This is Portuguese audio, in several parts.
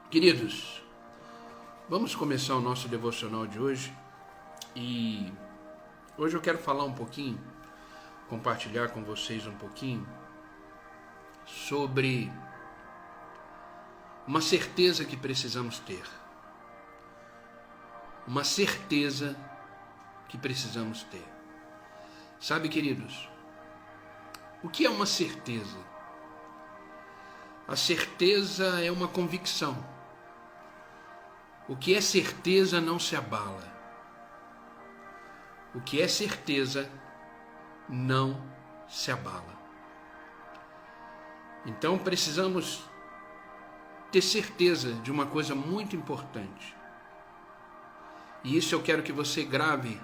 Queridos, vamos começar o nosso devocional de hoje e hoje eu quero falar um pouquinho, compartilhar com vocês um pouquinho sobre uma certeza que precisamos ter. Uma certeza que precisamos ter. Sabe, queridos, o que é uma certeza? A certeza é uma convicção. O que é certeza não se abala. O que é certeza não se abala. Então precisamos ter certeza de uma coisa muito importante. E isso eu quero que você grave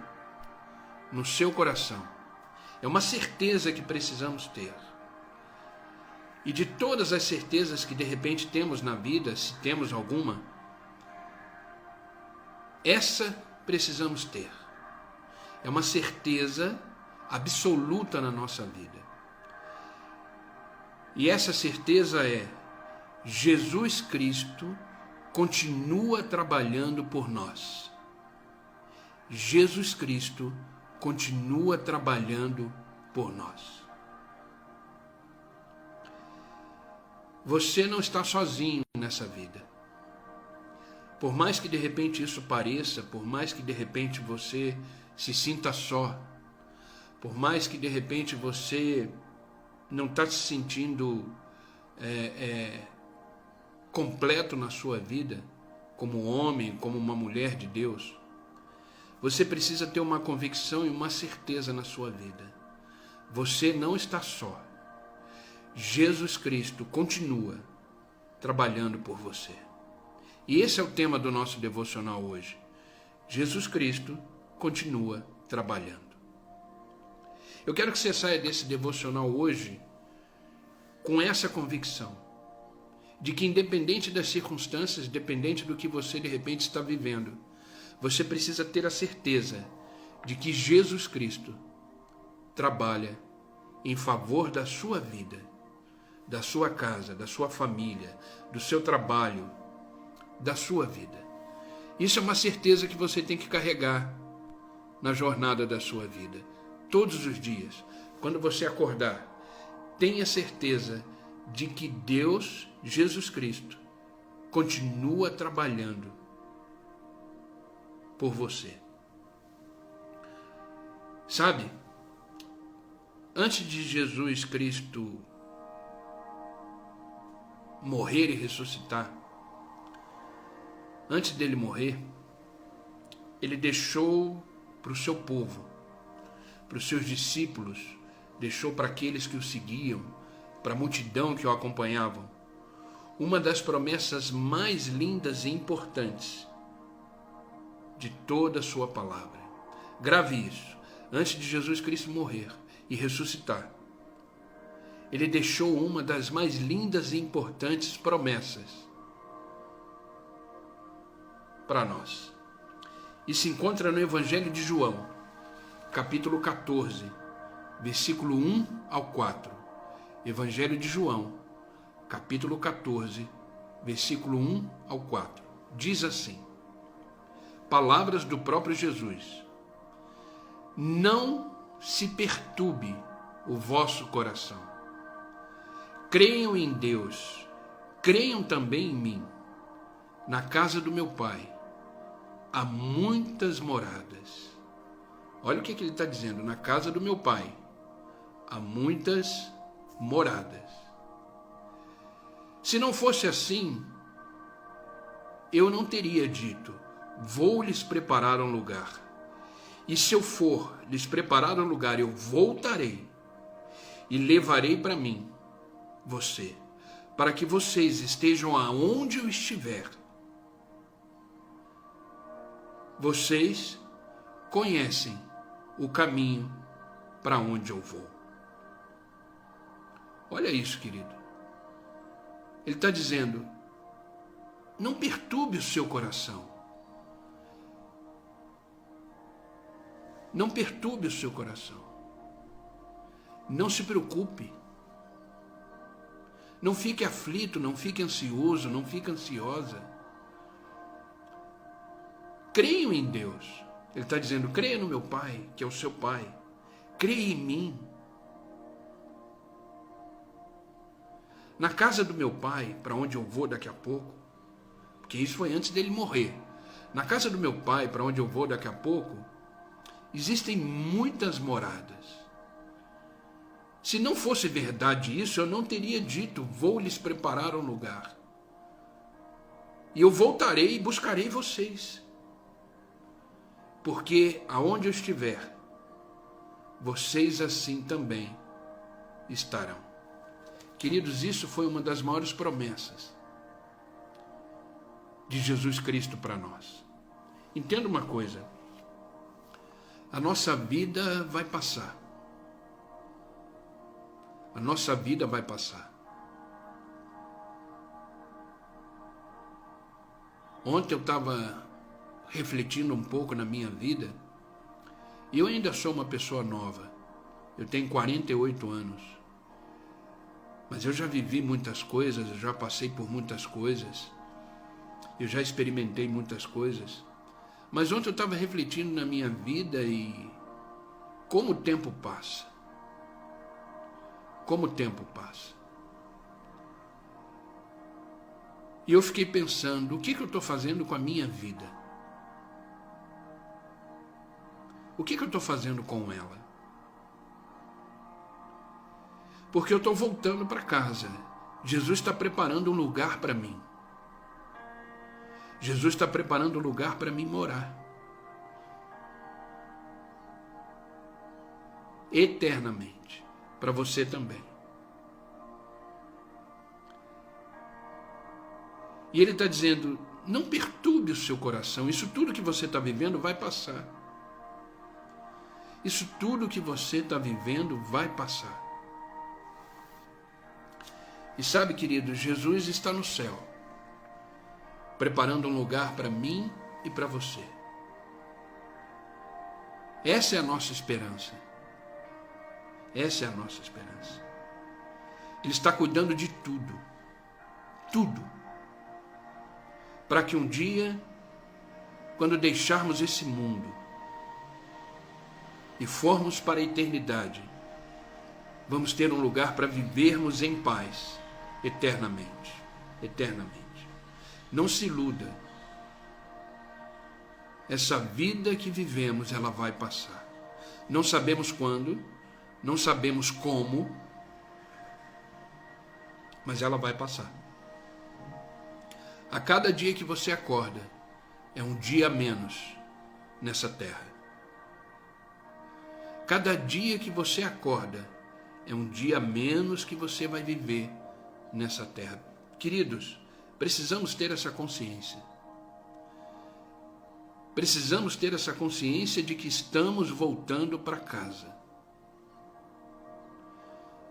no seu coração. É uma certeza que precisamos ter. E de todas as certezas que de repente temos na vida, se temos alguma, essa precisamos ter. É uma certeza absoluta na nossa vida. E essa certeza é: Jesus Cristo continua trabalhando por nós. Jesus Cristo continua trabalhando por nós. Você não está sozinho nessa vida. Por mais que de repente isso pareça, por mais que de repente você se sinta só, por mais que de repente você não está se sentindo completo na sua vida, como homem, como uma mulher de Deus, você precisa ter uma convicção e uma certeza na sua vida. Você não está só. Jesus Cristo continua trabalhando por você. E esse é o tema do nosso devocional hoje. Jesus Cristo continua trabalhando. Eu quero que você saia desse devocional hoje com essa convicção de que, independente das circunstâncias, independente do que você de repente está vivendo, você precisa ter a certeza de que Jesus Cristo trabalha em favor da sua vida, da sua casa, da sua família, do seu trabalho, da sua vida. Isso é uma certeza que você tem que carregar na jornada da sua vida. Todos os dias, quando você acordar, tenha certeza de que Deus, Jesus Cristo, continua trabalhando por você. Sabe, antes de Jesus Cristo morrer e ressuscitar, antes dele morrer, ele deixou para o seu povo, para os seus discípulos, deixou para aqueles que o seguiam, para a multidão que o acompanhavam, uma das promessas mais lindas e importantes de toda a sua palavra. Grave isso. Antes de Jesus Cristo morrer e ressuscitar, ele deixou uma das mais lindas e importantes promessas para nós. E se encontra no Evangelho de João, capítulo 14, versículo 1 ao 4. Evangelho de João, capítulo 14, versículo 1 ao 4. Diz assim: palavras do próprio Jesus: não se perturbe o vosso coração. Creiam em Deus, creiam também em mim. Na casa do meu Pai há muitas moradas. Olha o que ele está dizendo: na casa do meu Pai há muitas moradas. Se não fosse assim, eu não teria dito: vou lhes preparar um lugar. E se eu for lhes preparar um lugar, eu voltarei e levarei para mim você, para que vocês estejam aonde eu estiver. Vocês conhecem o caminho para onde eu vou. Olha isso, querido. Ele está dizendo: não perturbe o seu coração. Não perturbe o seu coração. Não se preocupe. Não fique aflito, não fique ansioso, não fique ansiosa. creiam em Deus. Ele está dizendo, creia no meu Pai, que é o seu Pai. Creia em mim. Na casa do meu Pai, para onde eu vou daqui a pouco, porque isso foi antes dele morrer. Na casa do meu Pai, para onde eu vou daqui a pouco, existem muitas moradas. Se não fosse verdade isso, eu não teria dito, vou lhes preparar um lugar. E eu voltarei e buscarei vocês. Porque aonde eu estiver, vocês assim também estarão. Queridos, isso foi uma das maiores promessas de Jesus Cristo para nós. Entenda uma coisa, a nossa vida vai passar. A nossa vida vai passar. Ontem eu estava refletindo um pouco na minha vida, e eu ainda sou uma pessoa nova. Eu tenho 48 anos. Mas eu já vivi muitas coisas, eu já passei por muitas coisas, eu já experimentei muitas coisas. Mas ontem eu estava refletindo na minha vida e como o tempo passa. Como o tempo passa. E eu fiquei pensando, o que eu estou fazendo com a minha vida? O que eu estou fazendo com ela? Porque eu estou voltando para casa. Jesus está preparando um lugar para mim. Jesus está preparando um lugar para mim morar. Eternamente. Para você também. E ele está dizendo, não perturbe o seu coração. Isso tudo que você está vivendo vai passar. Isso tudo que você está vivendo vai passar. E sabe, querido, Jesus está no céu, preparando um lugar para mim e para você. Essa é a nossa esperança. Essa é a nossa esperança. Ele está cuidando de tudo. Tudo. Para que um dia, quando deixarmos esse mundo e formos para a eternidade, vamos ter um lugar para vivermos em paz. Eternamente, eternamente. Não se iluda. Essa vida que vivemos, ela vai passar. Não sabemos quando, não sabemos como, mas ela vai passar. A cada dia que você acorda, é um dia a menos nessa terra. Cada dia que você acorda, é um dia a menos que você vai viver nessa terra. Queridos, precisamos ter essa consciência. Precisamos ter essa consciência de que estamos voltando para casa.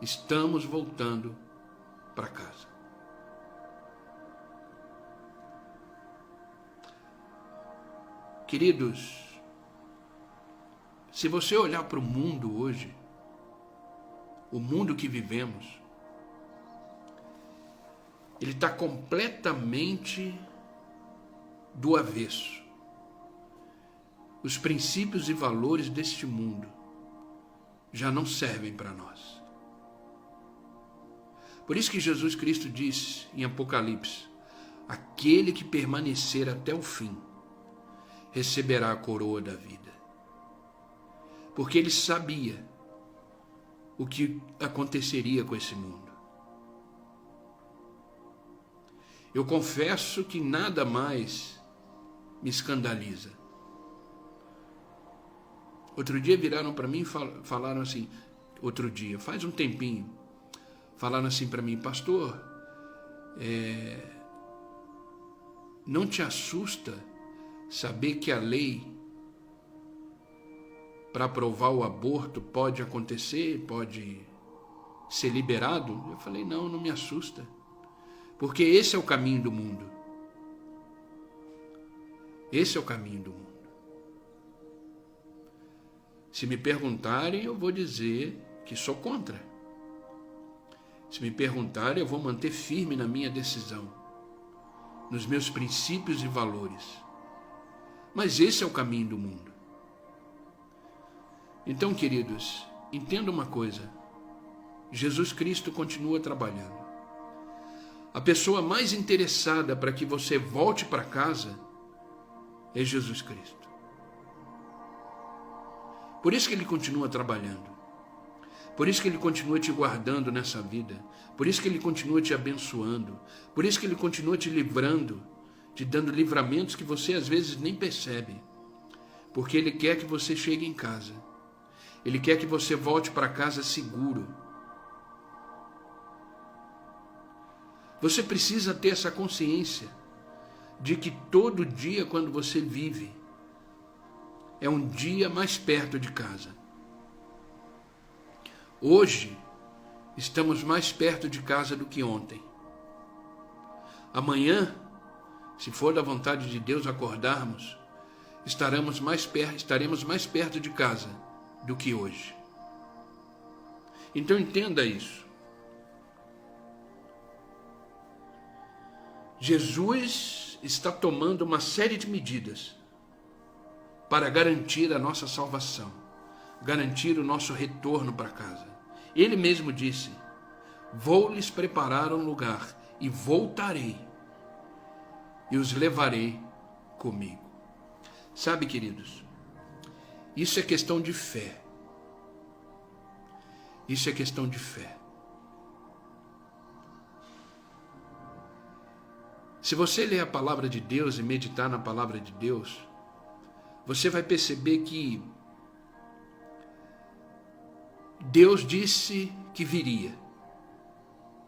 Estamos voltando para casa. Queridos, se você olhar para o mundo hoje, o mundo que vivemos, ele está completamente do avesso. Os princípios e valores deste mundo já não servem para nós. Por isso que Jesus Cristo disse em Apocalipse, aquele que permanecer até o fim, receberá a coroa da vida. Porque ele sabia o que aconteceria com esse mundo. Eu confesso que nada mais me escandaliza. Outro dia viraram para mim e falaram assim, faz um tempinho, falaram assim para mim, pastor, não te assusta saber que a lei para aprovar o aborto pode acontecer, pode ser liberado? Eu falei, não me assusta. Porque esse é o caminho do mundo. Esse é o caminho do mundo. Se me perguntarem, eu vou dizer que sou contra. Se me perguntarem, eu vou manter firme na minha decisão, nos meus princípios e valores. Mas esse é o caminho do mundo. Então, queridos, entenda uma coisa. Jesus Cristo continua trabalhando. A pessoa mais interessada para que você volte para casa é Jesus Cristo. Por isso que Ele continua trabalhando. Por isso que Ele continua te guardando nessa vida. Por isso que Ele continua te abençoando. Por isso que Ele continua te livrando, te dando livramentos que você às vezes nem percebe. Porque Ele quer que você chegue em casa. Ele quer que você volte para casa seguro. Você precisa ter essa consciência de que todo dia, quando você vive, é um dia mais perto de casa. Hoje, estamos mais perto de casa do que ontem. Amanhã, se for da vontade de Deus acordarmos, estaremos mais perto de casa do que hoje. Então entenda isso. Jesus está tomando uma série de medidas para garantir a nossa salvação, garantir o nosso retorno para casa. Ele mesmo disse: vou lhes preparar um lugar e voltarei e os levarei comigo. Sabe, queridos, isso é questão de fé. Isso é questão de fé. Se você ler a palavra de Deus e meditar na palavra de Deus, você vai perceber que Deus disse que viria.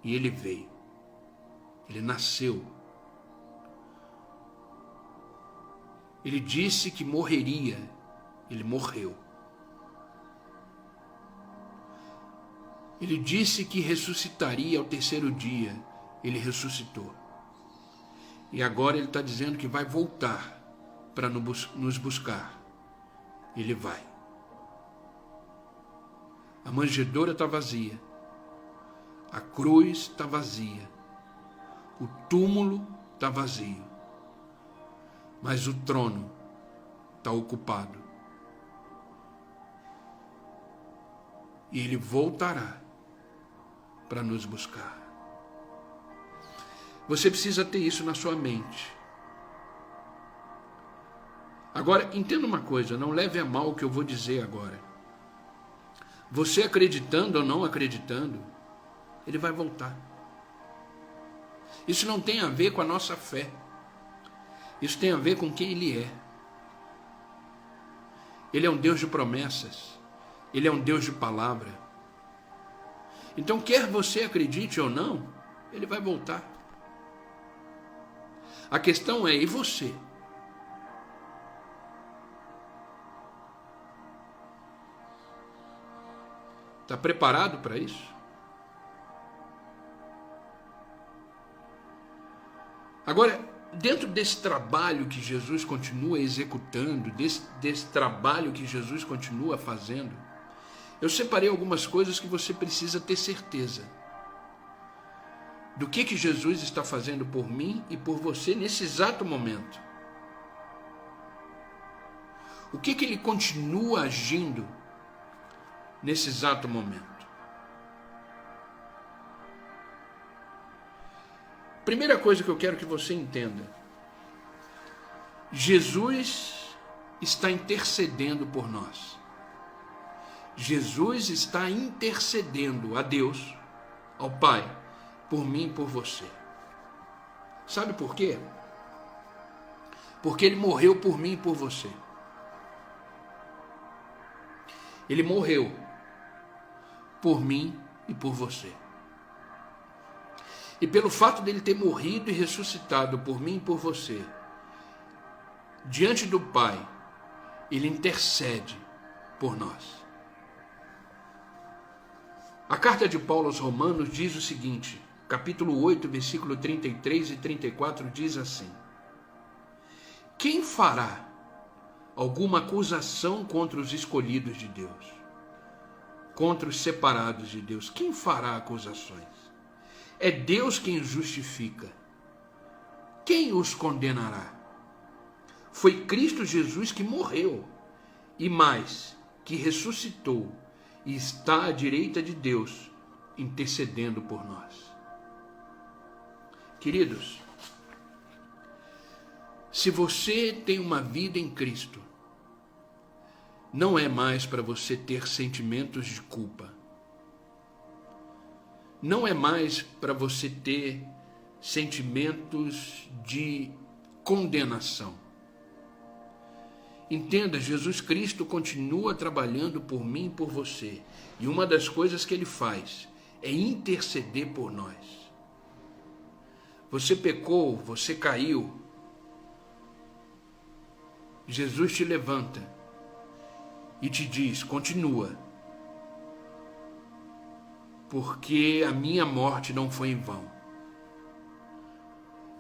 E Ele veio. Ele nasceu. Ele disse que morreria. Ele morreu. Ele disse que ressuscitaria ao terceiro dia. Ele ressuscitou. E agora Ele está dizendo que vai voltar para nos buscar. Ele vai. A manjedoura está vazia. A cruz está vazia. O túmulo está vazio. Mas o trono está ocupado. E Ele voltará para nos buscar. Você precisa ter isso na sua mente. Agora, entenda uma coisa, não leve a mal o que eu vou dizer agora. Você acreditando ou não acreditando, Ele vai voltar. Isso não tem a ver com a nossa fé. Isso tem a ver com quem Ele é. Ele é um Deus de promessas. Ele é um Deus de palavra. Então, quer você acredite ou não, Ele vai voltar. A questão é, e você? Está preparado para isso? Agora, dentro desse trabalho que Jesus continua executando, desse trabalho que Jesus continua fazendo, eu separei algumas coisas que você precisa ter certeza. Do que Jesus está fazendo por mim e por você nesse exato momento. O que Ele continua agindo nesse exato momento. Primeira coisa que eu quero que você entenda. Jesus está intercedendo por nós. Jesus está intercedendo a Deus, ao Pai, por mim e por você. Sabe por quê? Porque Ele morreu por mim e por você. Ele morreu por mim e por você. E pelo fato dele ter morrido e ressuscitado por mim e por você, diante do Pai, Ele intercede por nós. A carta de Paulo aos Romanos diz o seguinte, capítulo 8, versículo 33 e 34, diz assim: quem fará alguma acusação contra os escolhidos de Deus? Contra os separados de Deus? Quem fará acusações? É Deus quem os justifica. Quem os condenará? Foi Cristo Jesus que morreu e mais, que ressuscitou e está à direita de Deus, intercedendo por nós. Queridos, se você tem uma vida em Cristo, não é mais para você ter sentimentos de culpa. Não é mais para você ter sentimentos de condenação. Entenda, Jesus Cristo continua trabalhando por mim e por você. E uma das coisas que Ele faz é interceder por nós. Você pecou, você caiu. Jesus te levanta e te diz, continua. Porque a minha morte não foi em vão.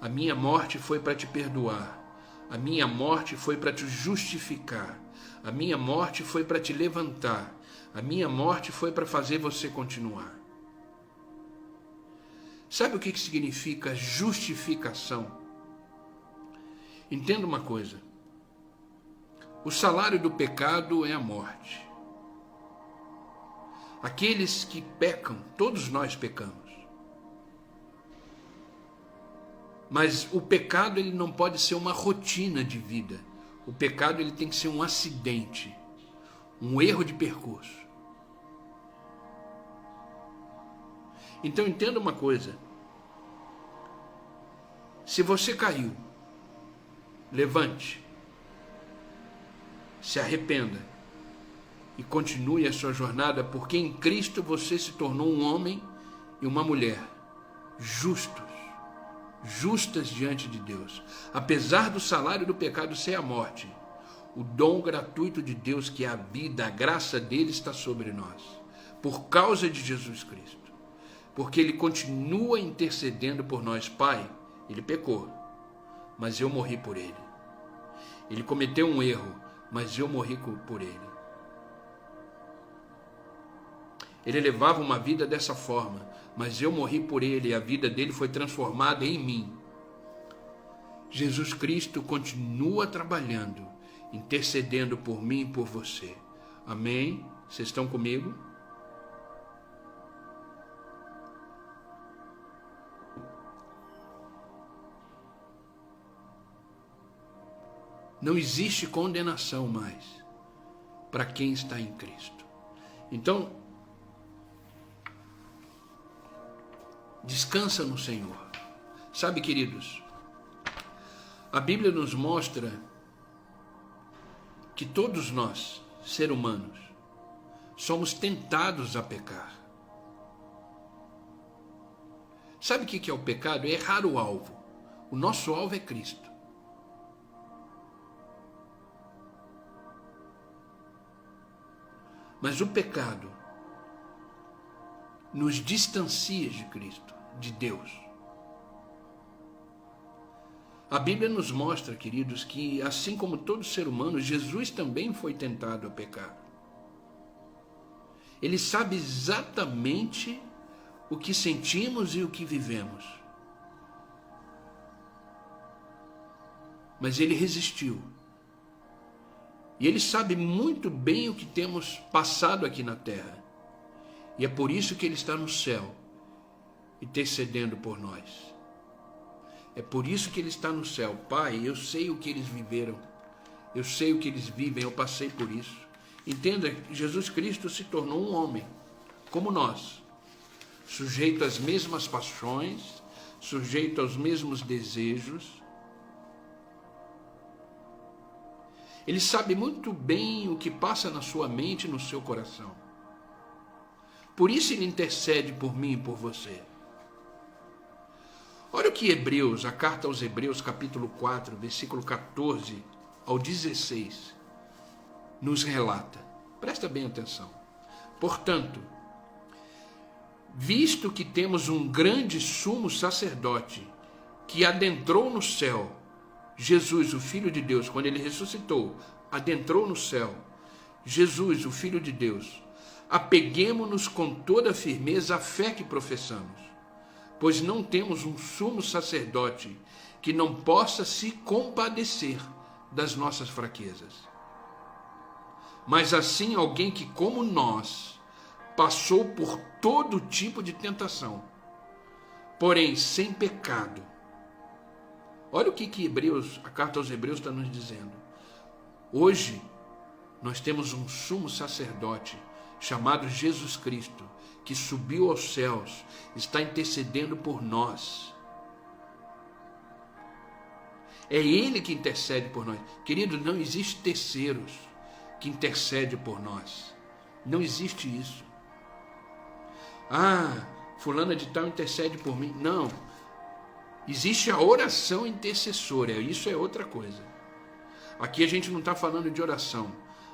A minha morte foi para te perdoar. A minha morte foi para te justificar. A minha morte foi para te levantar. A minha morte foi para fazer você continuar. Sabe o que significa justificação? Entenda uma coisa. O salário do pecado é a morte. Aqueles que pecam, todos nós pecamos. Mas o pecado ele não pode ser uma rotina de vida. O pecado ele tem que ser um acidente, um erro de percurso. Então entenda uma coisa. Se você caiu, levante, se arrependa e continue a sua jornada, porque em Cristo você se tornou um homem e uma mulher justas diante de Deus. Apesar do salário do pecado ser a morte, o dom gratuito de Deus, que é a vida, a graça dele está sobre nós, por causa de Jesus Cristo, porque ele continua intercedendo por nós. Pai, ele pecou, mas eu morri por ele. Ele cometeu um erro, mas eu morri por ele. Ele levava uma vida dessa forma, mas eu morri por ele e a vida dele foi transformada em mim. Jesus Cristo continua trabalhando, intercedendo por mim e por você. Amém? Vocês estão comigo? Não existe condenação mais para quem está em Cristo. Então, descansa no Senhor. Sabe, queridos, a Bíblia nos mostra que todos nós, seres humanos, somos tentados a pecar. Sabe o que é o pecado? É errar o alvo. O nosso alvo é Cristo. Mas o pecado nos distancia de Cristo, de Deus. A Bíblia nos mostra, queridos, que assim como todo ser humano, Jesus também foi tentado a pecar. Ele sabe exatamente o que sentimos e o que vivemos. Mas ele resistiu. E ele sabe muito bem o que temos passado aqui na terra. E é por isso que ele está no céu, intercedendo por nós. É por isso que ele está no céu. Pai, eu sei o que eles viveram. Eu sei o que eles vivem, eu passei por isso. Entenda, Jesus Cristo se tornou um homem, como nós, sujeito às mesmas paixões, sujeito aos mesmos desejos. Ele sabe muito bem o que passa na sua mente e no seu coração. Por isso ele intercede por mim e por você. Olha o que Hebreus, a carta aos Hebreus, capítulo 4, versículo 14 ao 16, nos relata. Presta bem atenção. Portanto, visto que temos um grande sumo sacerdote que adentrou no céu, Jesus, o Filho de Deus, quando ele ressuscitou, adentrou no céu, Jesus, o Filho de Deus, apeguemo-nos com toda a firmeza à fé que professamos, pois não temos um sumo sacerdote que não possa se compadecer das nossas fraquezas. Mas assim alguém que, como nós, passou por todo tipo de tentação, porém sem pecado. Olha o que a carta aos Hebreus está nos dizendo. Hoje, nós temos um sumo sacerdote chamado Jesus Cristo, que subiu aos céus, está intercedendo por nós. É Ele que intercede por nós. Querido, não existe terceiros que intercedem por nós. Não existe isso. Fulana de tal intercede por mim. Não. Existe a oração intercessora. Isso é outra coisa. Aqui a gente não está falando de oração.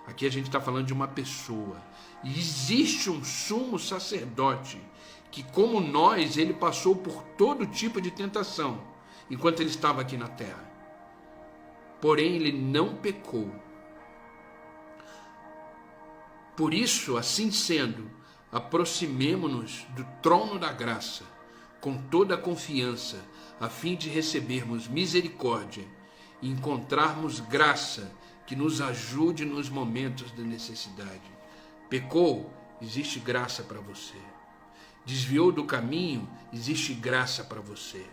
Aqui a gente está falando de uma pessoa. E existe um sumo sacerdote que, como nós, ele passou por todo tipo de tentação enquanto ele estava aqui na terra. Porém, ele não pecou. Por isso, assim sendo, aproximemo-nos do trono da graça com toda a confiança, a fim de recebermos misericórdia e encontrarmos graça que nos ajude nos momentos de necessidade. Pecou? Existe graça para você. Desviou do caminho? Existe graça para você.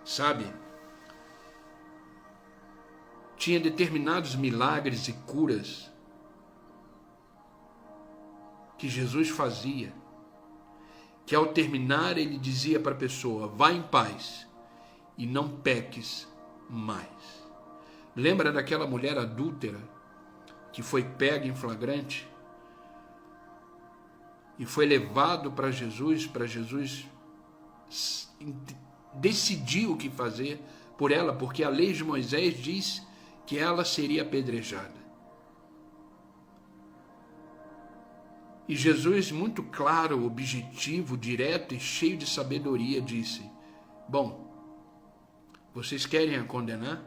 Sabe? Tinha determinados milagres e curas que Jesus fazia, que ao terminar ele dizia para a pessoa: vá em paz e não peques mais. Lembra daquela mulher adúltera que foi pega em flagrante e foi levado para Jesus decidir o que fazer por ela, porque a lei de Moisés diz que ela seria apedrejada. E Jesus, muito claro, objetivo, direto e cheio de sabedoria, disse: bom, vocês querem a condenar?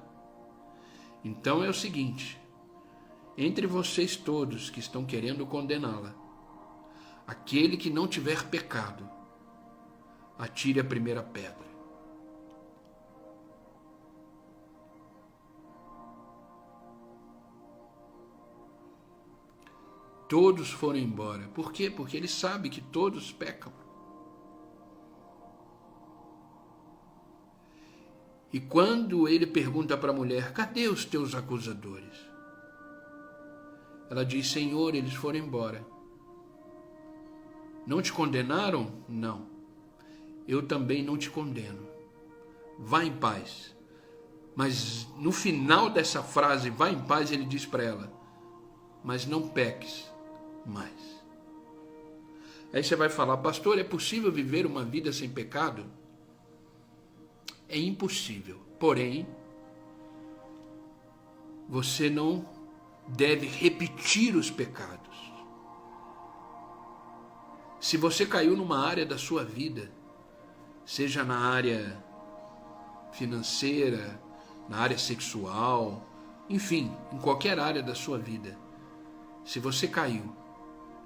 Então é o seguinte: entre vocês todos que estão querendo condená-la, aquele que não tiver pecado, atire a primeira pedra. Todos foram embora. Por quê? Porque ele sabe que todos pecam. E quando ele pergunta para a mulher: cadê os teus acusadores? Ela diz: Senhor, eles foram embora. Não te condenaram? Não. Eu também não te condeno. Vá em paz. Mas no final dessa frase, vá em paz, ele diz para ela: mas não peques mais. Aí você vai falar: pastor, é possível viver uma vida sem pecado? É impossível. Porém, você não deve repetir os pecados. Se você caiu numa área da sua vida, seja na área financeira, na área sexual, enfim, em qualquer área da sua vida, se você caiu,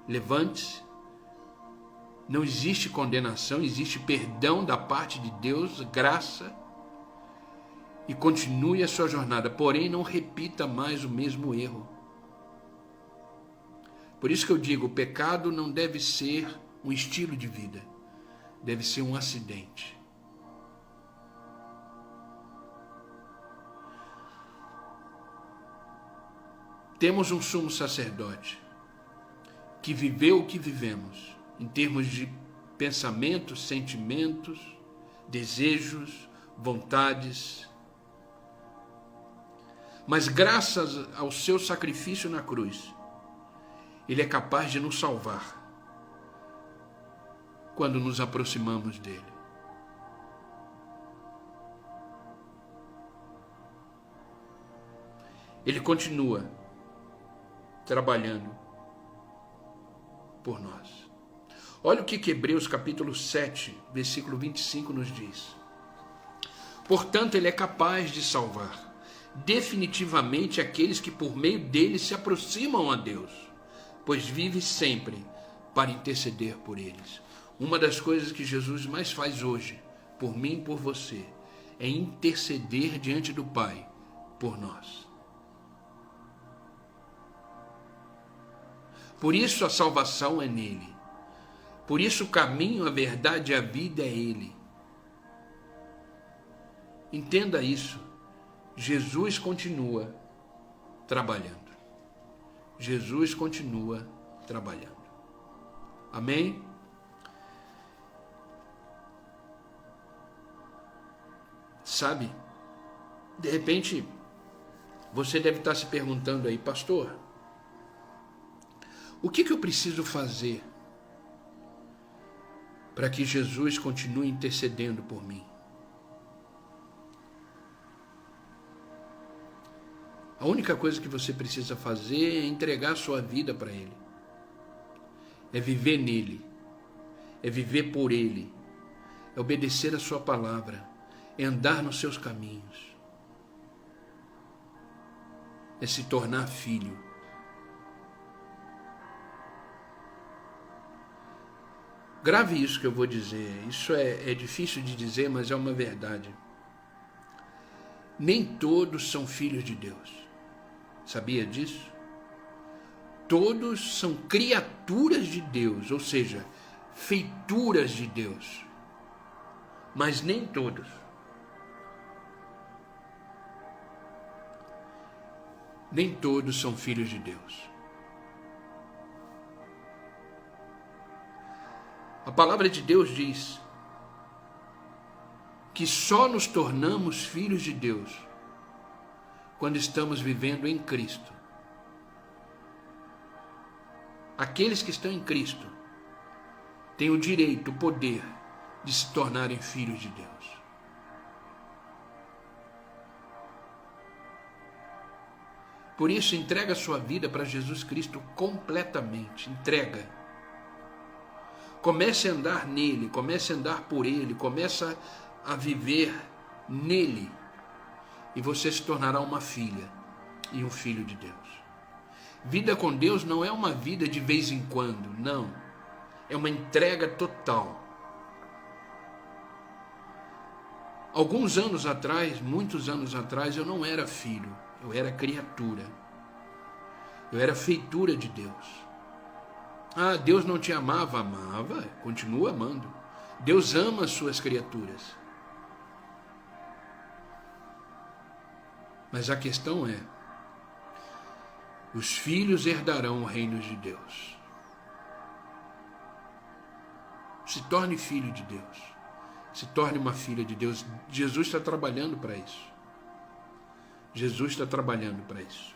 levante-se. Não existe condenação, existe perdão da parte de Deus, graça, e continue a sua jornada, porém não repita mais o mesmo erro. Por isso que eu digo, o pecado não deve ser um estilo de vida, deve ser um acidente. Temos um sumo sacerdote que viveu o que vivemos, em termos de pensamentos, sentimentos, desejos, vontades. Mas graças ao seu sacrifício na cruz, ele é capaz de nos salvar quando nos aproximamos dele. Ele continua trabalhando por nós. Olha o que Hebreus capítulo 7, versículo 25 nos diz. Portanto, ele é capaz de salvar definitivamente aqueles que por meio dele se aproximam a Deus, pois vive sempre para interceder por eles. Uma das coisas que Jesus mais faz hoje, por mim e por você, é interceder diante do Pai por nós. Por isso a salvação é nele. Por isso o caminho, a verdade e a vida é ele. Entenda isso. Jesus continua trabalhando. Jesus continua trabalhando. Amém? Sabe, de repente, você deve estar se perguntando aí, pastor, o que eu preciso fazer para que Jesus continue intercedendo por mim? A única coisa que você precisa fazer é entregar a sua vida para Ele. É viver nele. É viver por Ele. É obedecer a sua palavra. É andar nos seus caminhos. É se tornar filho. Grave isso que eu vou dizer. Isso é difícil de dizer, mas é uma verdade. Nem todos são filhos de Deus. Sabia disso? Todos são criaturas de Deus, ou seja, feituras de Deus. Mas nem todos. Nem todos são filhos de Deus. A palavra de Deus diz que só nos tornamos filhos de Deus quando estamos vivendo em Cristo. Aqueles que estão em Cristo têm o direito, o poder de se tornarem filhos de Deus. Por isso, entrega a sua vida para Jesus Cristo completamente. Entrega. Comece a andar nele, comece a andar por ele, comece a viver nele. E você se tornará uma filha e um filho de Deus. Vida com Deus não é uma vida de vez em quando, não. É uma entrega total. Alguns anos atrás, muitos anos atrás, eu não era filho, eu era criatura. Eu era feitura de Deus. Ah, Deus não te amava? Amava, continua amando. Deus ama as suas criaturas. Mas a questão é, os filhos herdarão o reino de Deus. Se torne filho de Deus. Se torne uma filha de Deus. Jesus está trabalhando para isso. Jesus está trabalhando para isso.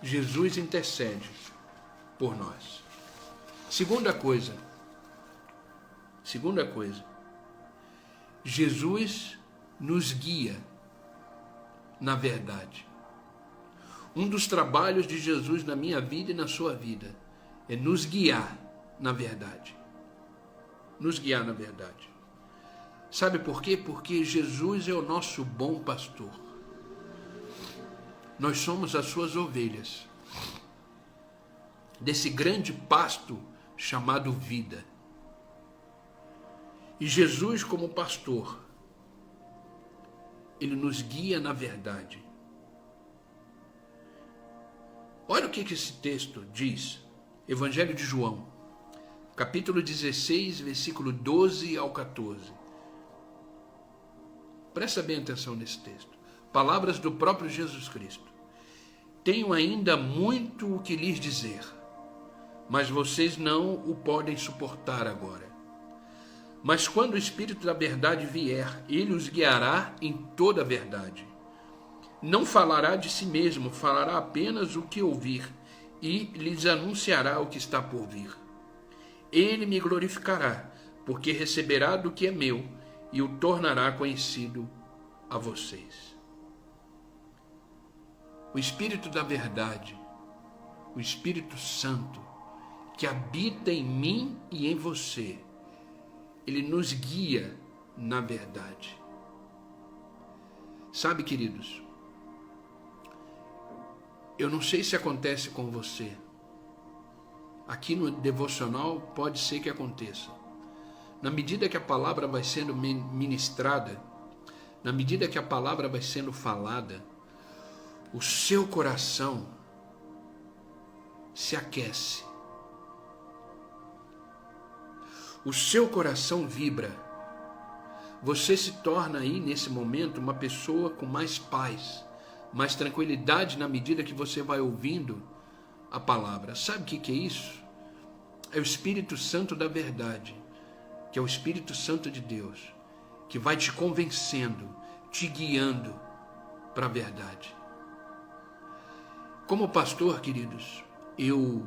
Jesus intercede por nós. Segunda coisa, Jesus nos guia na verdade. Um dos trabalhos de Jesus na minha vida e na sua vida é nos guiar na verdade. Nos guiar na verdade. Sabe por quê? Porque Jesus é o nosso bom pastor. Nós somos as suas ovelhas, desse grande pasto chamado vida. E Jesus, como pastor, ele nos guia na verdade. Olha o que esse texto diz, Evangelho de João, capítulo 16, versículo 12 ao 14. Presta bem atenção nesse texto. Palavras do próprio Jesus Cristo. Tenho ainda muito o que lhes dizer, mas vocês não o podem suportar agora. Mas quando o Espírito da verdade vier, ele os guiará em toda a verdade. Não falará de si mesmo, falará apenas o que ouvir, e lhes anunciará o que está por vir. Ele me glorificará, porque receberá do que é meu, e o tornará conhecido a vocês. O Espírito da verdade, o Espírito Santo, que habita em mim e em você, ele nos guia na verdade. Sabe, queridos, eu não sei se acontece com você. Aqui no devocional pode ser que aconteça. na medida que a palavra vai sendo ministrada, na medida que a palavra vai sendo falada, o seu coração se aquece. O seu coração vibra. Você se torna aí, nesse momento, uma pessoa com mais paz, mais tranquilidade na medida que você vai ouvindo a palavra. Sabe o que é isso? É o Espírito Santo da verdade, que é o Espírito Santo de Deus, que vai te convencendo, te guiando para a verdade. Como pastor, queridos, eu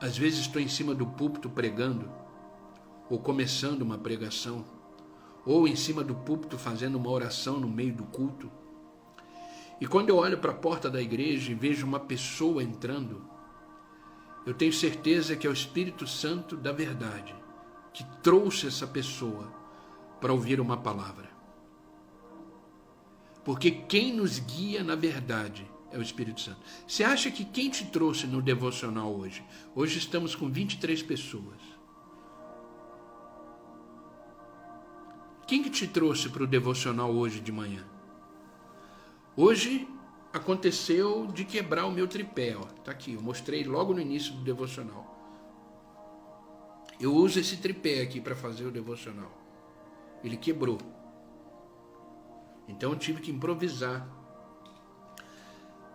às vezes estou em cima do púlpito pregando, ou começando uma pregação, ou em cima do púlpito fazendo uma oração no meio do culto. E quando eu olho para a porta da igreja e vejo uma pessoa entrando, eu tenho certeza que é o Espírito Santo da verdade que trouxe essa pessoa para ouvir uma palavra. Porque quem nos guia na verdade é o Espírito Santo. Você acha que quem te trouxe no devocional hoje? Hoje estamos com 23 pessoas. Quem que te trouxe para o devocional hoje de manhã? Hoje aconteceu de quebrar o meu tripé. Está aqui, eu mostrei logo no início do devocional. Eu uso esse tripé aqui para fazer o devocional. Ele quebrou. Então eu tive que improvisar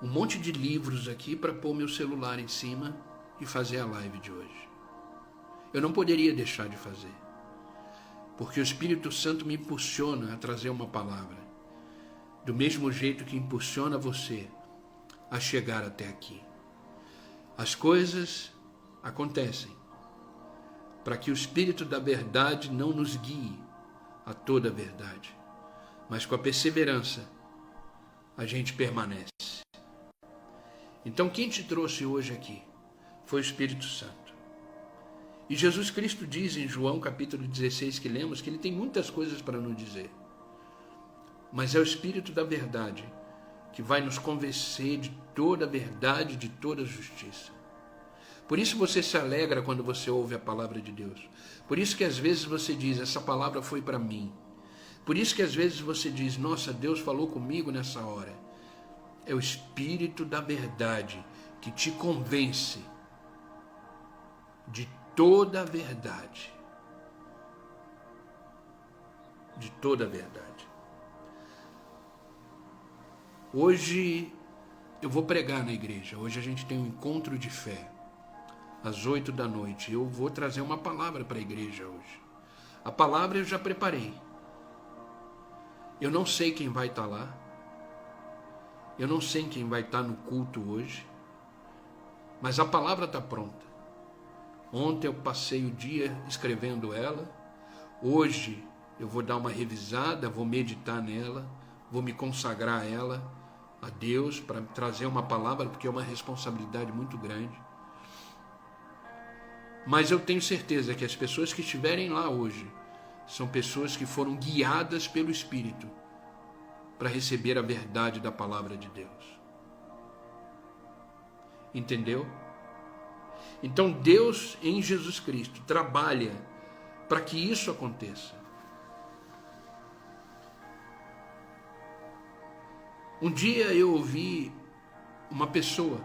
um monte de livros aqui para pôr meu celular em cima e fazer a live de hoje. Eu não poderia deixar de fazer, porque o Espírito Santo me impulsiona a trazer uma palavra, do mesmo jeito que impulsiona você a chegar até aqui. As coisas acontecem para que o Espírito da verdade não nos guie a toda a verdade, mas com a perseverança a gente permanece. Então quem te trouxe hoje aqui foi o Espírito Santo. E Jesus Cristo diz em João capítulo 16 que lemos que ele tem muitas coisas para nos dizer. Mas é o Espírito da verdade que vai nos convencer de toda a verdade, de toda a justiça. Por isso você se alegra quando você ouve a palavra de Deus. Por isso que às vezes você diz, essa palavra foi para mim. Por isso que às vezes você diz, nossa, Deus falou comigo nessa hora. É o Espírito da verdade que te convence de toda a verdade. De toda a verdade. Hoje eu vou pregar na igreja. Hoje a gente tem um encontro de fé. Às 8 da noite. Eu vou trazer uma palavra para a igreja hoje. A palavra eu já preparei. Eu não sei quem vai estar lá. Eu não sei quem vai estar no culto hoje. Mas a palavra está pronta. Ontem eu passei o dia escrevendo ela. Hoje eu vou dar uma revisada, vou meditar nela, vou me consagrar a ela, a Deus, para trazer uma palavra, porque é uma responsabilidade muito grande. Mas eu tenho certeza que as pessoas que estiverem lá hoje são pessoas que foram guiadas pelo Espírito para receber a verdade da palavra de Deus. Entendeu? Então Deus em Jesus Cristo trabalha para que isso aconteça. Um dia eu ouvi uma pessoa,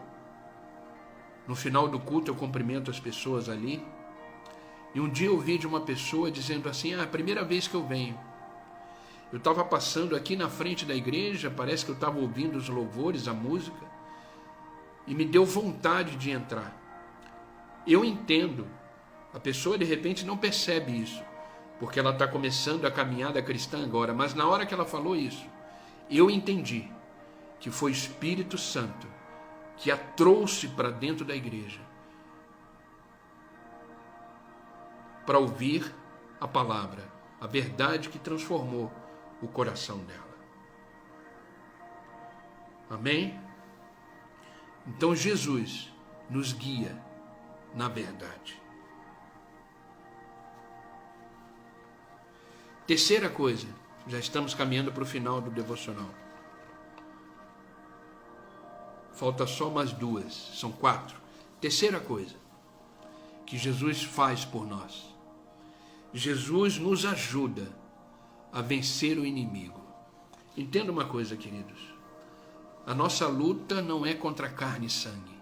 no final do culto eu cumprimento as pessoas ali, e um dia eu ouvi de uma pessoa dizendo assim, é a primeira vez que eu venho. Eu estava passando aqui na frente da igreja, parece que eu estava ouvindo os louvores, a música, e me deu vontade de entrar. Eu entendo, a pessoa de repente não percebe isso, porque ela está começando a caminhada cristã agora, mas na hora que ela falou isso, eu entendi que foi o Espírito Santo que a trouxe para dentro da igreja, para ouvir a palavra, a verdade que transformou o coração dela. Amém? Então Jesus nos guia na verdade. Terceira coisa, já estamos caminhando para o final do devocional. Falta só mais duas, são 4. Terceira coisa que Jesus faz por nós. Jesus nos ajuda a vencer o inimigo. Entenda uma coisa, queridos. A nossa luta não é contra carne e sangue.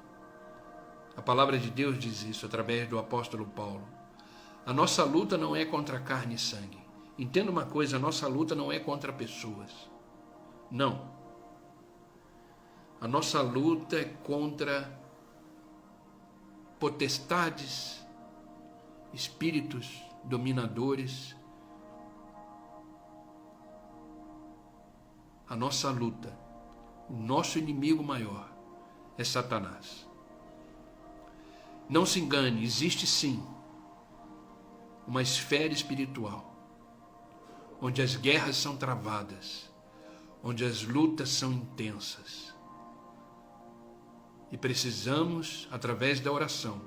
A palavra de Deus diz isso através do apóstolo Paulo. A nossa luta não é contra carne e sangue. Entenda uma coisa, a nossa luta não é contra pessoas. Não. A nossa luta é contra potestades, espíritos dominadores. A nossa luta, o nosso inimigo maior é Satanás. Não se engane, existe sim uma esfera espiritual onde as guerras são travadas, onde as lutas são intensas. E precisamos, através da oração,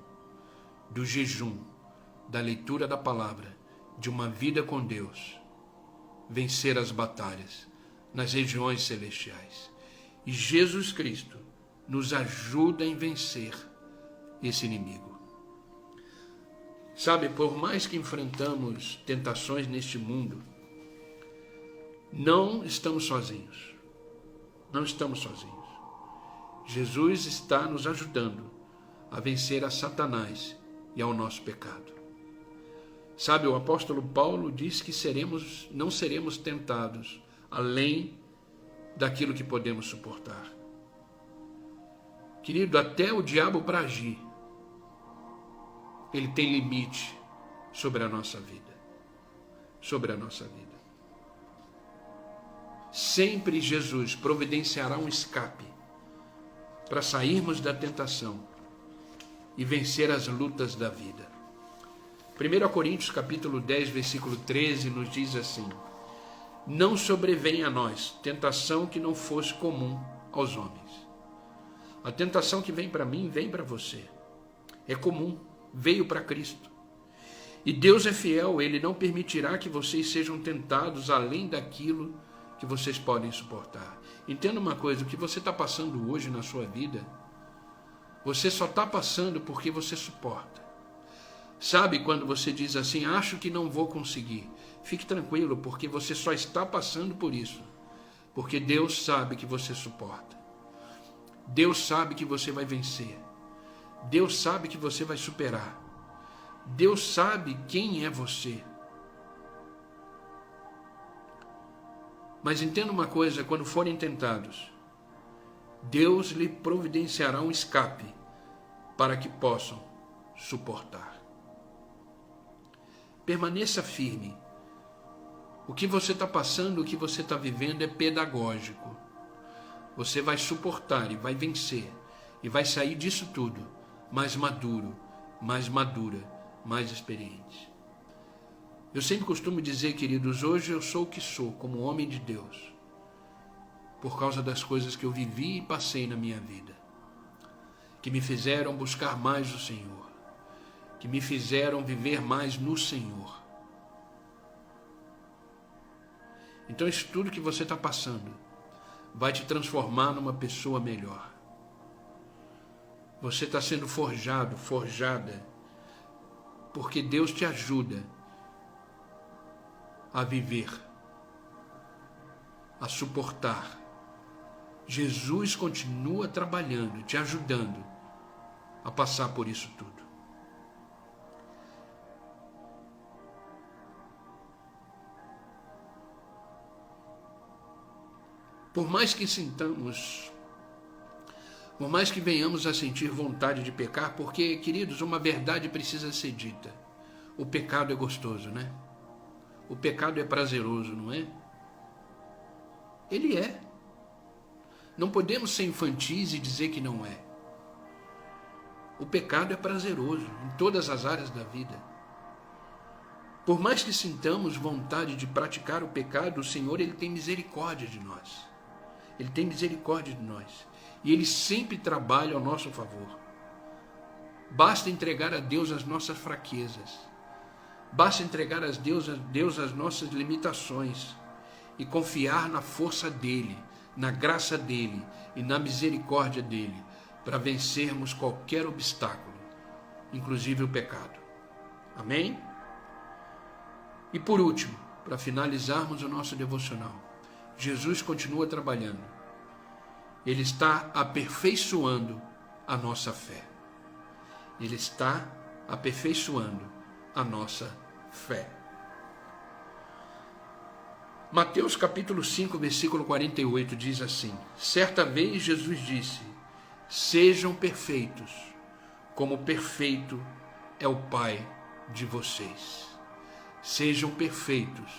do jejum, da leitura da palavra, de uma vida com Deus, vencer as batalhas nas regiões celestiais. E Jesus Cristo nos ajuda em vencer esse inimigo. Sabe, por mais que enfrentamos tentações neste mundo, não estamos sozinhos. Não estamos sozinhos. Jesus está nos ajudando a vencer a Satanás e ao nosso pecado. Sabe, o apóstolo Paulo diz que não seremos tentados além daquilo que podemos suportar. Querido, até o diabo para agir, ele tem limite sobre a nossa vida. Sobre a nossa vida. Sempre Jesus providenciará um escape para sairmos da tentação e vencer as lutas da vida. 1 Coríntios capítulo 10, versículo 13 nos diz assim: não sobrevém a nós tentação que não fosse comum aos homens. A tentação que vem para mim, vem para você. É comum, veio para Cristo. E Deus é fiel, Ele não permitirá que vocês sejam tentados além daquilo que vocês podem suportar. Entenda uma coisa, o que você está passando hoje na sua vida, você só está passando porque você suporta. Sabe quando você diz assim, acho que não vou conseguir? Fique tranquilo, porque você só está passando por isso. Porque Deus sabe que você suporta. Deus sabe que você vai vencer. Deus sabe que você vai superar. Deus sabe quem é você. Mas entenda uma coisa, quando forem tentados, Deus lhe providenciará um escape para que possam suportar. Permaneça firme. O que você está passando, o que você está vivendo é pedagógico. Você vai suportar e vai vencer. E vai sair disso tudo mais maduro, mais madura, mais experiente. Eu sempre costumo dizer, queridos, hoje eu sou o que sou, como homem de Deus, por causa das coisas que eu vivi e passei na minha vida, que me fizeram buscar mais o Senhor, que me fizeram viver mais no Senhor. Então isso tudo que você está passando vai te transformar numa pessoa melhor. Você está sendo forjado, forjada, porque Deus te ajuda a viver, a suportar. Jesus continua trabalhando, te ajudando a passar por isso tudo. Por mais que sintamos, por mais que venhamos a sentir vontade de pecar, porque, queridos, uma verdade precisa ser dita. O pecado é gostoso, né? O pecado é prazeroso, não é? Ele é. Não podemos ser infantis e dizer que não é. O pecado é prazeroso em todas as áreas da vida. Por mais que sintamos vontade de praticar o pecado, o Senhor, Ele tem misericórdia de nós. Ele tem misericórdia de nós. E Ele sempre trabalha ao nosso favor. Basta entregar a Deus as nossas fraquezas. Basta entregar a Deus as nossas limitações e confiar na força dEle, na graça dEle e na misericórdia dEle para vencermos qualquer obstáculo, inclusive o pecado. Amém? E por último, para finalizarmos o nosso devocional, Jesus continua trabalhando. Ele está aperfeiçoando a nossa fé. Ele está aperfeiçoando a nossa fé. Mateus capítulo 5, versículo 48 diz assim: certa vez Jesus disse: sejam perfeitos, como perfeito é o Pai de vocês. Sejam perfeitos,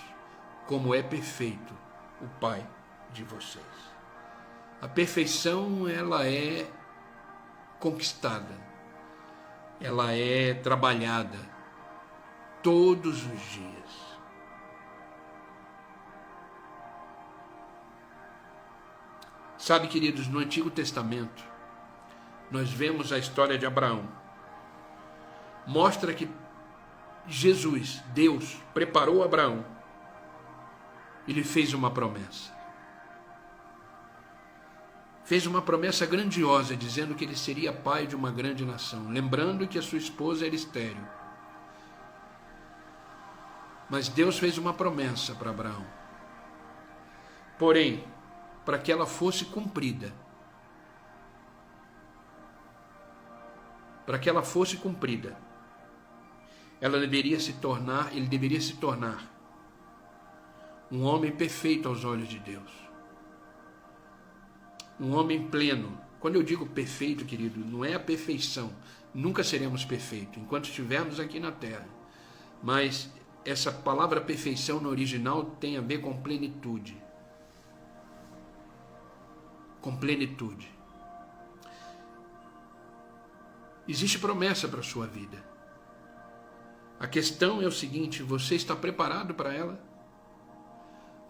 como é perfeito o Pai de vocês. A perfeição, ela é conquistada, ela é trabalhada todos os dias. Sabe, queridos, no Antigo Testamento, nós vemos a história de Abraão. Mostra que Jesus, Deus, preparou Abraão e lhe fez uma promessa. Fez uma promessa grandiosa, dizendo que ele seria pai de uma grande nação, lembrando que a sua esposa era estéril. Mas Deus fez uma promessa para Abraão. Porém, para que ela fosse cumprida, ele deveria se tornar um homem perfeito aos olhos de Deus. Um homem pleno. Quando eu digo perfeito, querido, não é a perfeição. Nunca seremos perfeitos enquanto estivermos aqui na terra. Mas essa palavra perfeição no original tem a ver com plenitude. Com plenitude. Existe promessa para a sua vida. A questão é o seguinte: você está preparado para ela?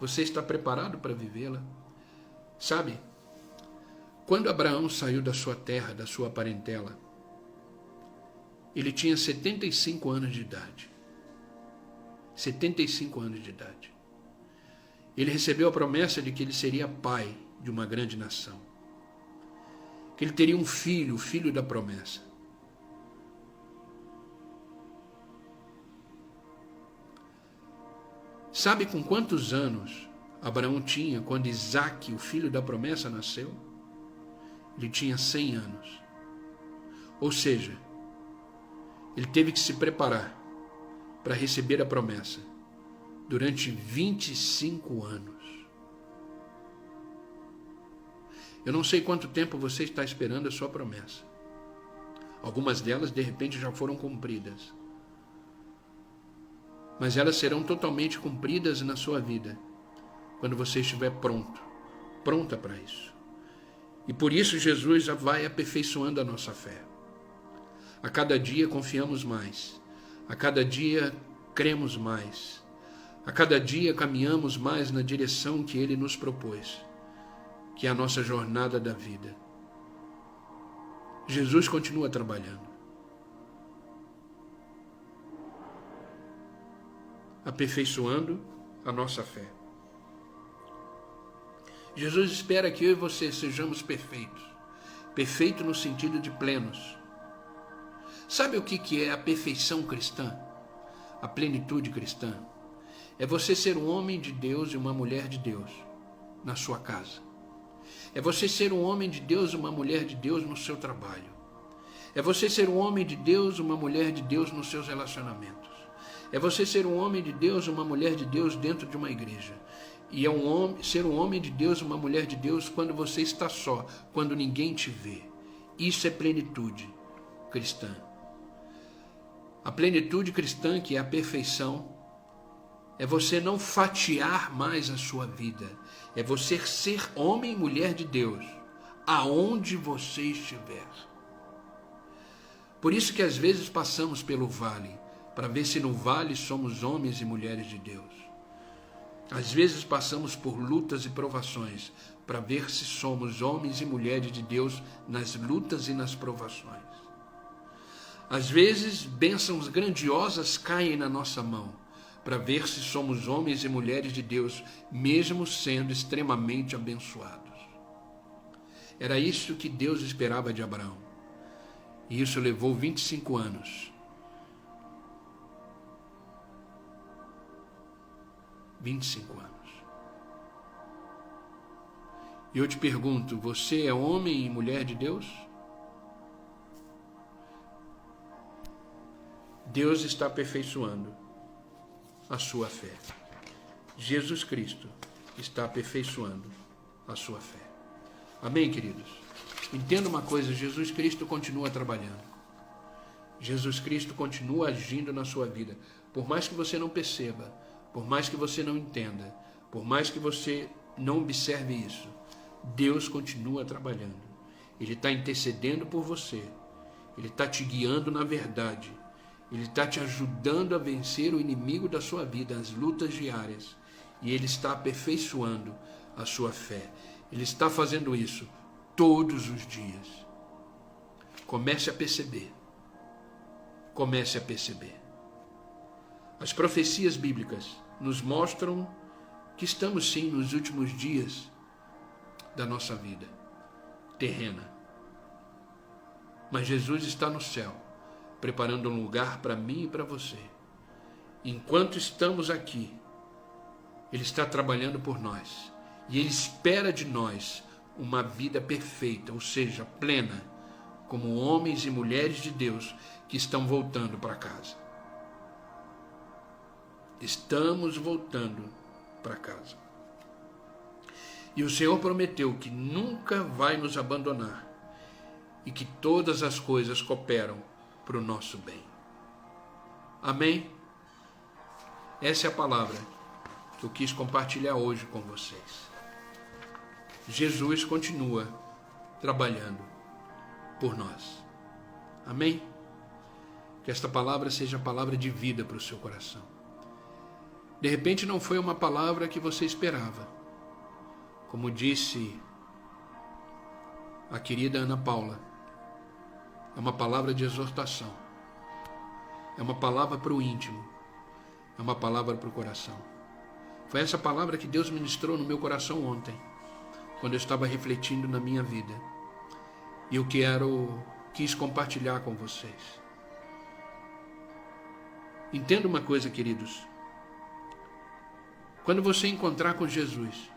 Você está preparado para vivê-la? Sabe, quando Abraão saiu da sua terra, da sua parentela, ele tinha 75 anos de idade. 75 anos de idade. Ele recebeu a promessa de que ele seria pai de uma grande nação. Que ele teria um filho, o filho da promessa. Sabe com quantos anos Abraão tinha quando Isaque, o filho da promessa, nasceu? Ele tinha 100 anos. Ou seja, ele teve que se preparar para receber a promessa durante 25 anos. Eu não sei quanto tempo você está esperando a sua promessa. Algumas delas, de repente, já foram cumpridas. Mas elas serão totalmente cumpridas na sua vida quando você estiver pronta para isso. E por isso Jesus já vai aperfeiçoando a nossa fé. A cada dia confiamos mais. A cada dia cremos mais. A cada dia caminhamos mais na direção que Ele nos propôs, que é a nossa jornada da vida. Jesus continua trabalhando, aperfeiçoando a nossa fé. Jesus espera que eu e você sejamos perfeitos. Perfeito no sentido de plenos. Sabe o que é a perfeição cristã? A plenitude cristã? É você ser um homem de Deus e uma mulher de Deus na sua casa. É você ser um homem de Deus e uma mulher de Deus no seu trabalho. É você ser um homem de Deus e uma mulher de Deus nos seus relacionamentos. É você ser um homem de Deus e uma mulher de Deus dentro de uma igreja. E ser um homem de Deus e uma mulher de Deus quando você está só, quando ninguém te vê. Isso é plenitude cristã. A plenitude cristã, que é a perfeição, é você não fatiar mais a sua vida. É você ser homem e mulher de Deus, aonde você estiver. Por isso que às vezes passamos pelo vale, para ver se no vale somos homens e mulheres de Deus. Às vezes passamos por lutas e provações, para ver se somos homens e mulheres de Deus nas lutas e nas provações. Às vezes, bênçãos grandiosas caem na nossa mão, para ver se somos homens e mulheres de Deus, mesmo sendo extremamente abençoados. Era isso que Deus esperava de Abraão. E isso levou 25 anos. 25 anos. E eu te pergunto, você é homem e mulher de Deus? Deus está aperfeiçoando a sua fé. Jesus Cristo está aperfeiçoando a sua fé. Amém, queridos? Entenda uma coisa, Jesus Cristo continua trabalhando. Jesus Cristo continua agindo na sua vida. Por mais que você não perceba, por mais que você não entenda, por mais que você não observe isso, Deus continua trabalhando. Ele está intercedendo por você. Ele está te guiando na verdade. Ele está te ajudando a vencer o inimigo da sua vida, as lutas diárias. E Ele está aperfeiçoando a sua fé. Ele está fazendo isso todos os dias. Comece a perceber. Comece a perceber. As profecias bíblicas nos mostram que estamos sim nos últimos dias da nossa vida terrena. Mas Jesus está no céu, preparando um lugar para mim e para você. Enquanto estamos aqui, Ele está trabalhando por nós. E Ele espera de nós uma vida perfeita, ou seja, plena, como homens e mulheres de Deus que estão voltando para casa. Estamos voltando para casa. E o Senhor prometeu que nunca vai nos abandonar e que todas as coisas cooperam para o nosso bem. Amém? Essa é a palavra que eu quis compartilhar hoje com vocês. Jesus continua trabalhando por nós. Amém? Que esta palavra seja a palavra de vida para o seu coração. De repente não foi uma palavra que você esperava. Como disse a querida Ana Paula, é uma palavra de exortação. É uma palavra para o íntimo. É uma palavra para o coração. Foi essa palavra que Deus ministrou no meu coração ontem, quando eu estava refletindo na minha vida. E eu quis compartilhar com vocês. Entenda uma coisa, queridos. Quando você encontrar com Jesus,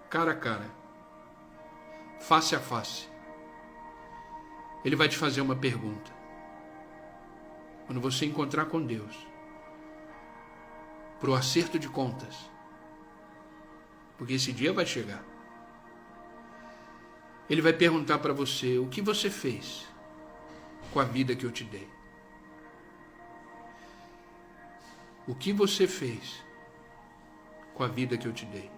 cara a cara, face a face, Ele vai te fazer uma pergunta. Quando você encontrar com Deus, para o acerto de contas, porque esse dia vai chegar, Ele vai perguntar para você: o que você fez com a vida que eu te dei? O que você fez com a vida que eu te dei?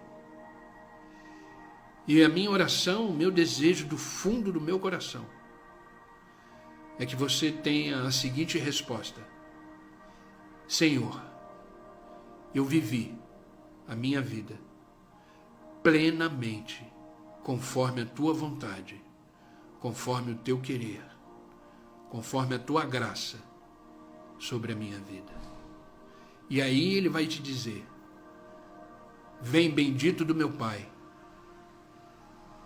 E a minha oração, o meu desejo do fundo do meu coração é que você tenha a seguinte resposta: Senhor, eu vivi a minha vida plenamente conforme a tua vontade, conforme o teu querer, conforme a tua graça sobre a minha vida. E aí Ele vai te dizer: vem, bendito do meu Pai,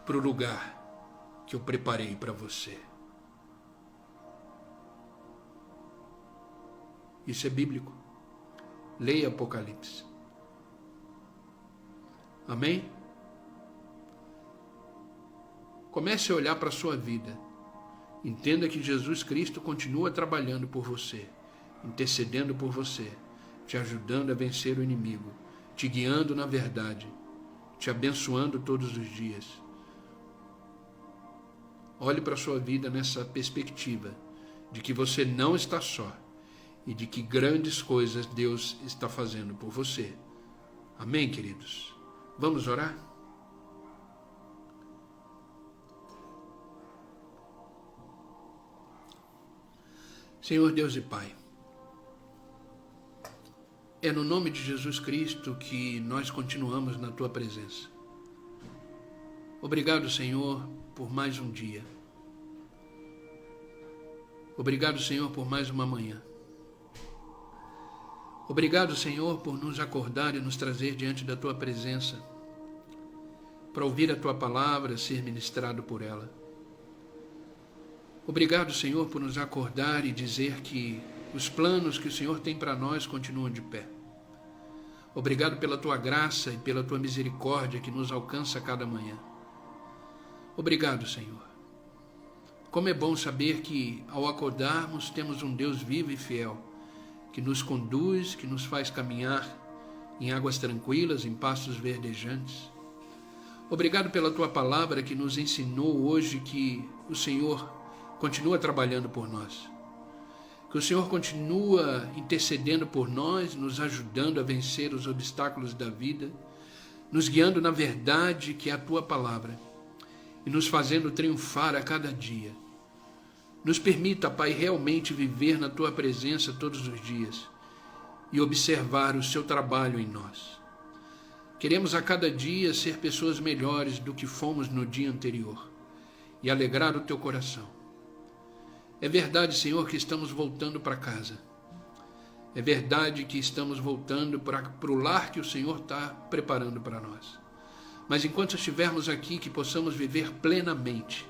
para o lugar que eu preparei para você. Isso é bíblico. Leia Apocalipse. Amém? Comece a olhar para a sua vida. Entenda que Jesus Cristo continua trabalhando por você, intercedendo por você, te ajudando a vencer o inimigo, te guiando na verdade, te abençoando todos os dias. Olhe para a sua vida nessa perspectiva de que você não está só e de que grandes coisas Deus está fazendo por você. Amém, queridos? Vamos orar? Senhor Deus e Pai, é no nome de Jesus Cristo que nós continuamos na Tua presença. Obrigado, Senhor, por mais um dia. Obrigado, Senhor, por mais uma manhã. Obrigado, Senhor, por nos acordar e nos trazer diante da Tua presença, para ouvir a Tua palavra, ser ministrado por ela. Obrigado, Senhor, por nos acordar e dizer que os planos que o Senhor tem para nós continuam de pé. Obrigado pela tua graça e pela tua misericórdia que nos alcança a cada manhã. Obrigado, Senhor. Como é bom saber que, ao acordarmos, temos um Deus vivo e fiel, que nos conduz, que nos faz caminhar em águas tranquilas, em pastos verdejantes. Obrigado pela tua palavra que nos ensinou hoje que o Senhor continua trabalhando por nós, que o Senhor continua intercedendo por nós, nos ajudando a vencer os obstáculos da vida, nos guiando na verdade que é a tua palavra e nos fazendo triunfar a cada dia. Nos permita, Pai, realmente viver na tua presença todos os dias e observar o seu trabalho em nós. Queremos a cada dia ser pessoas melhores do que fomos no dia anterior e alegrar o teu coração. É verdade, Senhor, que estamos voltando para casa. É verdade que estamos voltando para o lar que o Senhor está preparando para nós. Mas enquanto estivermos aqui, que possamos viver plenamente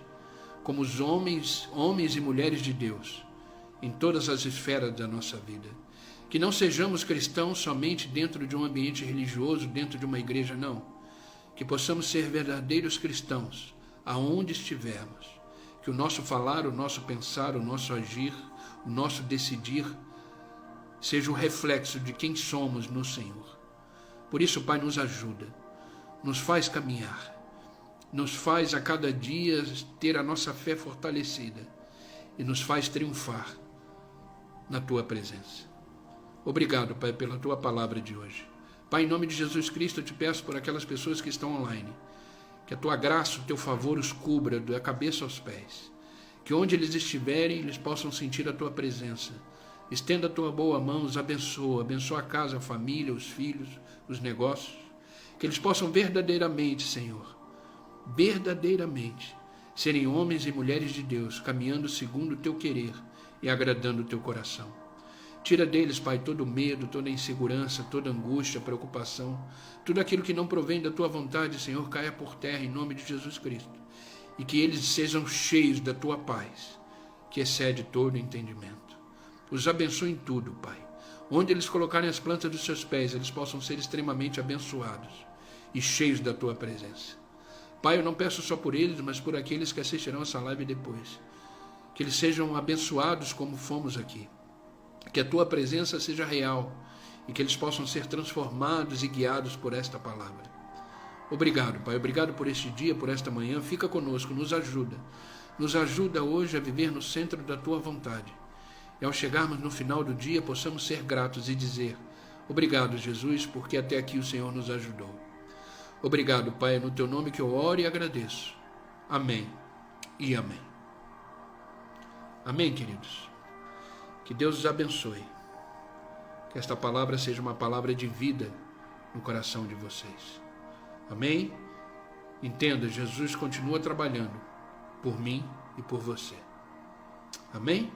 como os homens e mulheres de Deus, em todas as esferas da nossa vida. Que não sejamos cristãos somente dentro de um ambiente religioso, dentro de uma igreja, não. Que possamos ser verdadeiros cristãos, aonde estivermos. Que o nosso falar, o nosso pensar, o nosso agir, o nosso decidir, seja o reflexo de quem somos no Senhor. Por isso, Pai, nos ajuda, nos faz caminhar, nos faz a cada dia ter a nossa fé fortalecida e nos faz triunfar na tua presença. Obrigado, Pai, pela tua palavra de hoje. Pai, em nome de Jesus Cristo, eu te peço por aquelas pessoas que estão online, que a tua graça, o teu favor os cubra da cabeça aos pés, que onde eles estiverem, eles possam sentir a tua presença. Estenda a tua boa mão, os abençoa a casa, a família, os filhos, os negócios, que eles possam verdadeiramente, Senhor, verdadeiramente serem homens e mulheres de Deus, caminhando segundo o teu querer e agradando o teu coração. Tira deles, Pai, todo medo, toda insegurança, toda angústia, preocupação, tudo aquilo que não provém da tua vontade, Senhor, caia por terra em nome de Jesus Cristo, e que eles sejam cheios da tua paz, que excede todo entendimento. Os abençoe em tudo, Pai. Onde eles colocarem as plantas dos seus pés, eles possam ser extremamente abençoados e cheios da tua presença. Pai, eu não peço só por eles, mas por aqueles que assistirão essa live depois. Que eles sejam abençoados como fomos aqui. Que a tua presença seja real e que eles possam ser transformados e guiados por esta palavra. Obrigado, Pai. Obrigado por este dia, por esta manhã. Fica conosco, nos ajuda. Nos ajuda hoje a viver no centro da tua vontade. E ao chegarmos no final do dia, possamos ser gratos e dizer: obrigado, Jesus, porque até aqui o Senhor nos ajudou. Obrigado, Pai, é no teu nome que eu oro e agradeço. Amém e amém. Amém, queridos. Que Deus os abençoe. Que esta palavra seja uma palavra de vida no coração de vocês. Amém? Entenda, Jesus continua trabalhando por mim e por você. Amém?